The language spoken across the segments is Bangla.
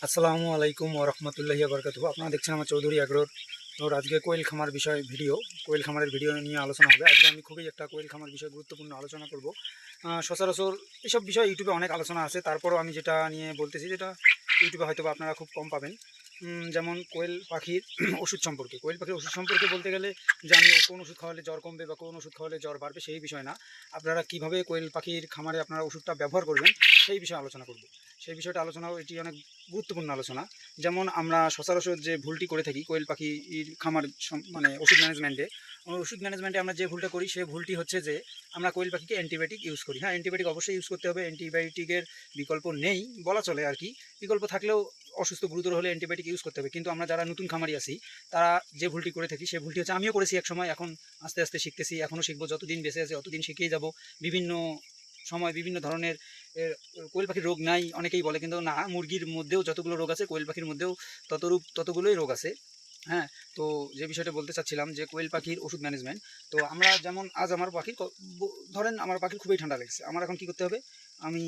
আসসালামু আলাইকুম ওরহমতুল্লাহি বারকাতুহু। আপনারা দেখছেন আমার চৌধুরী এগ্রোর ওর আজকে কোয়েল খামার বিষয় ভিডিও, কোয়েল খামারের ভিডিও নিয়ে আলোচনা হবে। আজকে আমি খুবই একটা কোয়েল খামার বিষয়ে গুরুত্বপূর্ণ আলোচনা করব। সচরাচর এসব বিষয় ইউটিউবে অনেক আলোচনা আছে, তারপরও আমি যেটা নিয়ে বলতেছি যেটা ইউটিউবে হয়তো বা আপনারা খুব কম পাবেন। যেমন কোয়েল পাখির ওষুধ সম্পর্কে, কোয়েল পাখির ওষুধ সম্পর্কে বলতে গেলে যে আমি কোন ওষুধ খাওয়ালে জ্বর কমবে বা কোন ওষুধ খাওয়ালে জ্বর বাড়বে সেই বিষয় না, আপনারা কীভাবে কোয়েল পাখির খামারে আপনারা ওষুধটা ব্যবহার করবেন সেই বিষয়ে আলোচনা করব। সেই বিষয়টা আলোচনাও এটি অনেক গুরুত্বপূর্ণ আলোচনা। যেমন আমরা সচরাচর যে ভুলটি করে থাকি কোয়েল পাখির খামার মানে ওষুধ ম্যানেজমেন্টে আমরা যে ভুলটা করি সেই ভুলটি হচ্ছে যে আমরা কোয়েল পাখিকে অ্যান্টিবায়োটিক ইউজ করি। হ্যাঁ, অ্যান্টিবায়োটিক অবশ্যই ইউজ করতে হবে, অ্যান্টিবায়োটিকের বিকল্প নেই বলা চলে আর কি। বিকল্প থাকলেও অসুস্থ গুরুতর হলে অ্যান্টিবায়োটিক ইউজ করতে হবে, কিন্তু আমরা যারা নতুন খামারি আছি তারা যে ভুলটি করে থাকি সেই ভুলটি হচ্ছে, আমিও করেছি এক সময়, এখন আস্তে আস্তে শিখতেছি, এখনও শিখবো, যতদিন বেঁচে আছে ততদিন শিখেই যাব। বিভিন্ন সময় বিভিন্ন ধরনের কোয়েল পাখির রোগ নাই অনেকেই বলে, কিন্তু না, মুরগির মধ্যেও যতগুলো রোগ আছে কোয়েল পাখির মধ্যেও ততগুলোই রোগ আছে। হ্যাঁ, তো যে বিষয়টা বলতে চাচ্ছিলাম যে কোয়েল পাখির ওষুধ ম্যানেজমেন্ট। তো আমরা যেমন আজ আমার পাখির ধরেন আমার পাখির খুবই ঠান্ডা লেগেছে, আমার এখন কী করতে হবে? আমি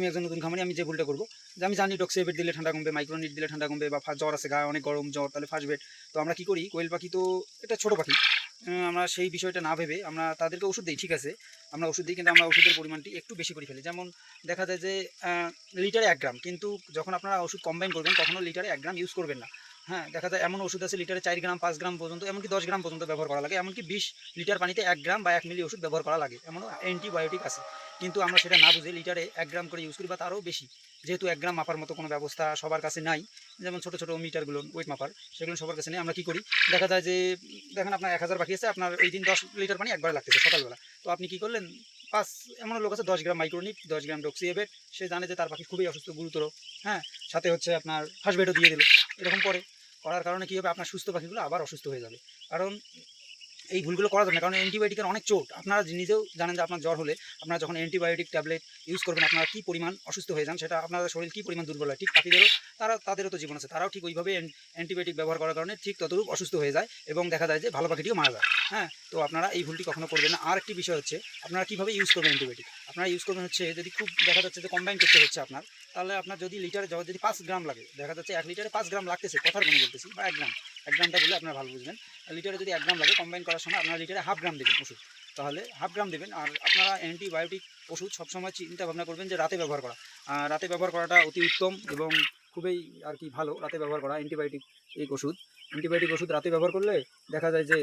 একজন নতুন খামারি, আমি যে ভুলটা করবো যে আমি জানি ডক্সিএভেট দিলে ঠান্ডা কমবে, মাইক্রোনিট দিলে ঠান্ডা কমবে, বা জ্বর আছে গায়ে অনেক গরম জ্বর, তাহলে ফার্স্ট বেড। তো আমরা কী করি, কোয়েল পাখি তো এটা ছোটো পাখি, আমরা সেই বিষয়টা না ভেবে আমরা তাদেরকে ওষুধ দিই, ঠিক আছে, আমরা ওষুধ দিই, কিন্তু আমরা ওষুধের পরিমাণটি একটু বেশি করে ফেলি। যেমন দেখা যায় যে লিটারে 1 গ্রাম, কিন্তু যখন আপনারা ওষুধ কম্বাইন করবেন তখনও লিটারে 1 গ্রাম ইউজ করবেন না। হ্যাঁ, দেখা যায় এমন ওষুধ আছে লিটারে 4 গ্রাম 5 গ্রাম পর্যন্ত, এমনকি 10 গ্রাম পর্যন্ত ব্যবহার করা লাগে, এমনকি 20 লিটার পানিতে 1 গ্রাম বা 1 মিলি ওষুধ ব্যবহার করা লাগে, এমনও অ্যান্টিবায়োটিক আছে। কিন্তু আমরা সেটা না বুঝে লিটারে 1 গ্রাম করে ইউজ করি বা তারও বেশি, যেহেতু 1 গ্রাম মাপার মতো কোনো ব্যবস্থা সবার কাছে নাই, যেমন ছোটো ছোটো মিটারগুলো ওয়েট মাপার, সেগুলো সবার কাছে নেই। আমরা কী করি, দেখা যায় যে দেখেন আপনার 1000 পাখি আছে, আপনার এই দিন 10 লিটার পানি একবারে লাগতেছে সকালবেলা, তো আপনি কী করলেন, এমন লোক আছে 10 গ্রাম মাইক্রোনিট 10 গ্রাম ডক্সিএভেট, সে জানে যে তার পাখি খুবই অসুস্থ গুরুতর, হ্যাঁ, সাথে হচ্ছে আপনার ফার্স্ট বেডও দিয়ে দিল। এরকম করার কারণে কী হবে, আপনার সুস্থ পাখিগুলো আবার অসুস্থ হয়ে যাবে। কারণ এই ভুলগুলো করা যাবে না, কারণ অ্যান্টিবায়োটিকের অনেক চোট, আপনারা নিজেও জানেন যে আপনার জ্বর হলে আপনারা যখন অ্যান্টিবায়োটিক ট্যাবলেট ইউজ করবেন আপনারা কী পরিমাণ অসুস্থ হয়ে যান, সেটা আপনাদের শরীর কী পরিমাণ দুর্বল হয়। ঠিক পাখিদেরও তাদেরও তো জীবন আছে, তারাও ঠিক ওইভাবে অ্যান্টিবায়োটিক ব্যবহার করার কারণে ঠিক ততরূপ অসুস্থ হয়ে যায় এবং দেখা যায় যে ভালো পাখিটিও মারা যায়। হ্যাঁ, তো আপনারা এই ভুলটি কখনো করবেন না। আর একটি বিষয় হচ্ছে আপনারা কীভাবে ইউজ করবেন অ্যান্টিবায়োটিক, আপনারা ইউজ করবেন হচ্ছে যদি খুব দেখা যাচ্ছে যে কম্বাইন করতে হচ্ছে আপনার, তাহলে আপনার যদি লিটারে যদি 5 গ্রাম লাগে, দেখা যাচ্ছে 1 লিটারে 5 গ্রাম লাগতেছে, কথার কোনো বলতেছি, বা 1 গ্রামটা বলে আপনারা ভালো বুঝবেন। লিটারে যদি 1 গ্রাম লাগে, কম্বাইন করার সময় আপনারা লিটারে হাফ গ্রাম দেবেন ওষুধ, তাহলে হাফ গ্রাম দেবেন। আর আপনারা অ্যান্টিবায়োটিক ওষুধ সবসময় চিন্তা ভাবনা করবেন যে রাতে ব্যবহার করা, রাতে ব্যবহার করাটা অতি উত্তম এবং খুবই আর কি ভালো রাতে ব্যবহার করা। অ্যান্টিবায়োটিক ওষুধ রাতে ব্যবহার করলে দেখা যায় যে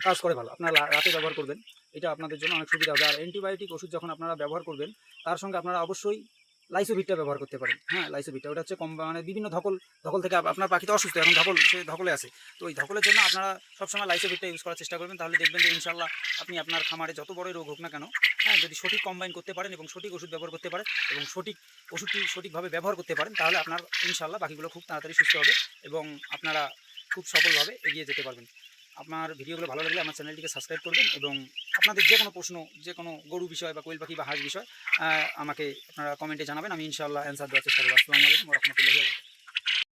কাজ করে ভালো, আপনারা রাতে ব্যবহার করবেন, এটা আপনাদের জন্য অনেক সুবিধা হবে। আর অ্যান্টিবায়োটিক ওষুধ যখন আপনারা ব্যবহার করবেন তার সঙ্গে আপনারা অবশ্যই লাইসোভিটটা ব্যবহার করতে পারেন। হ্যাঁ, লাইসোভিটটা ওটা হচ্ছে মানে বিভিন্ন ধকল থেকে আপনার পাখি তো অসুস্থ, এখন সে ধকলে আছে, তো ওই ধকলের জন্য আপনারা সবসময় লাইসোভিটটা ইউজ করার চেষ্টা করবেন, তাহলে দেখবেন যে ইনশাল্লাহ আপনি আপনার খামারে যত বড় রোগ হোক না কেন, হ্যাঁ, যদি সঠিক কম্বাইন করতে পারেন এবং সঠিক ওষুধ ব্যবহার করতে পারেন এবং ওষুধটি সঠিকভাবে ব্যবহার করতে পারেন, তাহলে আপনার ইনশাল্লাহ পাখিগুলো খুব তাড়াতাড়ি সুস্থ হবে এবং আপনারা খুব সফলভাবে এগিয়ে যেতে পারবেন। আপনার ভিডিওগুলো ভালো লাগলে আমার চ্যানেলটিকে সাবস্ক্রাইব করবেন এবং আপনাদের যে কোনো প্রশ্ন, যে কোনো গরু বিষয় বা কোয়েল পাখি বা হাঁস বিষয় আমাকে আপনারা কমেন্টে জানাবেন, আমি ইনশাআল্লাহ অ্যান্সার দেওয়ার চেষ্টা করব। আসসালামু আলাইকুম ওয়া রাহমাতুল্লাহি ওয়া বারাকাতুহু।